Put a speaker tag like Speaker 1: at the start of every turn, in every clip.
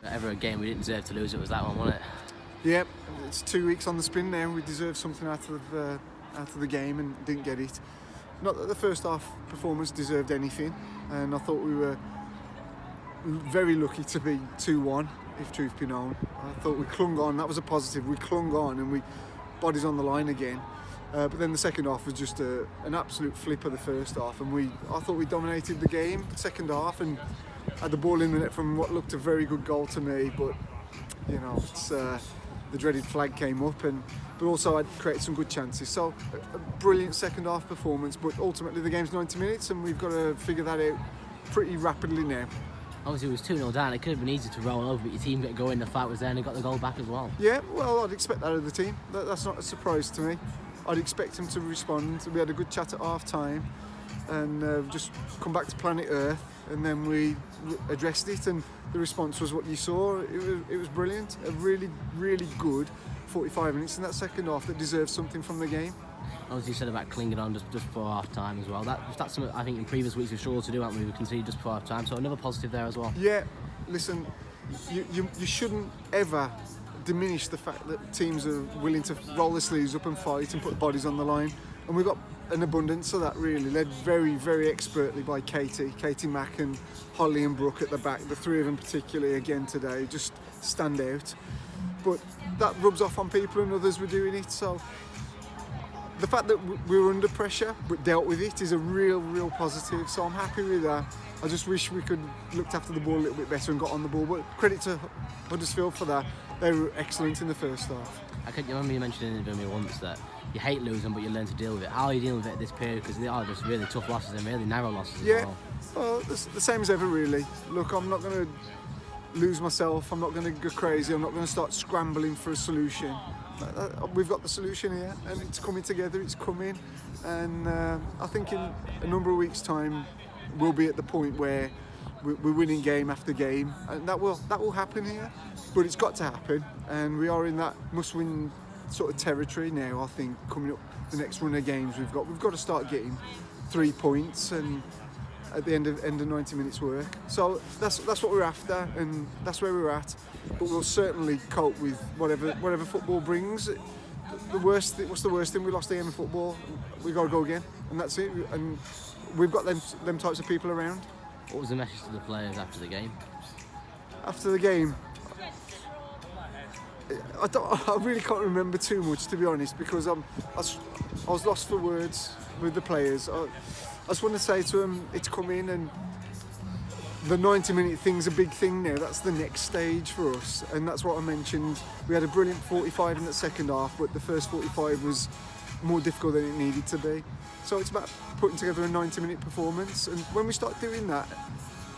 Speaker 1: Ever a game we didn't deserve to lose, it was that one, wasn't it?
Speaker 2: Yep, it's 2 weeks on the spin now. We deserved something out of the game and didn't get it. Not that the first half performance deserved anything, and I thought we were very lucky to be 2-1, if truth be known. I thought we clung on, that was a positive. We clung on and we bodies on the line again. But then the second half was just an absolute flip of the first half, and I thought we dominated the game second half and had the ball in the net from what looked a very good goal to me. But you know, it's, the dreaded flag came up, but also I'd created some good chances. So a brilliant second half performance, but ultimately the game's 90 minutes and we've got to figure that out pretty rapidly now.
Speaker 1: Obviously it was 2-0 down, it could have been easy to roll over, but your team got going, the fight was there and they got the goal back as well.
Speaker 2: Yeah, well, I'd expect that of the team. That's not a surprise to me. I'd expect them to respond. We had a good chat at half time and just come back to planet Earth, and then we addressed it, and the response was what you saw. It was brilliant. A really, really good 45 minutes in that second half that deserves something from the game.
Speaker 1: Obviously you said about clinging on just before half time as well. That's something I think in previous weeks we've struggled to do, haven't we? We conceded just before half time, so another positive there as well.
Speaker 2: Yeah, listen, you shouldn't ever diminish the fact that teams are willing to roll their sleeves up and fight and put bodies on the line, and we've got an abundance of that, really, led very, very expertly by Katie Mack and Holly and Brooke at the back. The three of them particularly again today just stand out, but that rubs off on people and others were doing it. So the fact that we were under pressure but dealt with it is a real positive, so I'm happy with that. I just wish we could looked after the ball a little bit better and got on the ball, but credit to Huddersfield for that. They were excellent in the first half.
Speaker 1: I remember you mentioned in the interview once that you hate losing but you learn to deal with it. How are you dealing with it at this period, because they are just really tough losses and really narrow losses as well?
Speaker 2: Well, the same as ever, really. Look, I'm not going to lose myself, I'm not going to go crazy, I'm not going to start scrambling for a solution. We've got the solution here and it's coming together, it's coming, and I think in a number of weeks' time we'll be at the point where we're winning game after game, and that will happen here, but it's got to happen, and we are in that must-win sort of territory now. I think coming up the next run of games we've got to start getting 3 points and at the end of 90 minutes work. So that's what we're after, and that's where we're at. But we'll certainly cope with whatever football brings. What's the worst thing? We lost the game of football. We got to go again, and that's it. And we've got them types of people around.
Speaker 1: What was the message to the players after the game?
Speaker 2: After the game, I really can't remember too much, to be honest, because I was lost for words with the players. I just want to say to them, it's coming, and the 90-minute thing's a big thing now. That's the next stage for us, and that's what I mentioned. We had a brilliant 45 in the second half, but the first 45 was more difficult than it needed to be. So it's about putting together a 90-minute performance, and when we start doing that,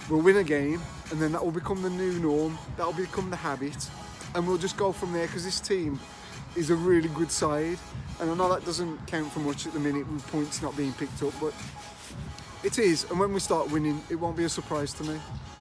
Speaker 2: we'll win a game, and then that will become the new norm, that will become the habit, and we'll just go from there, because this team is a really good side, and I know that doesn't count for much at the minute with points not being picked up, but it is, and when we start winning, it won't be a surprise to me.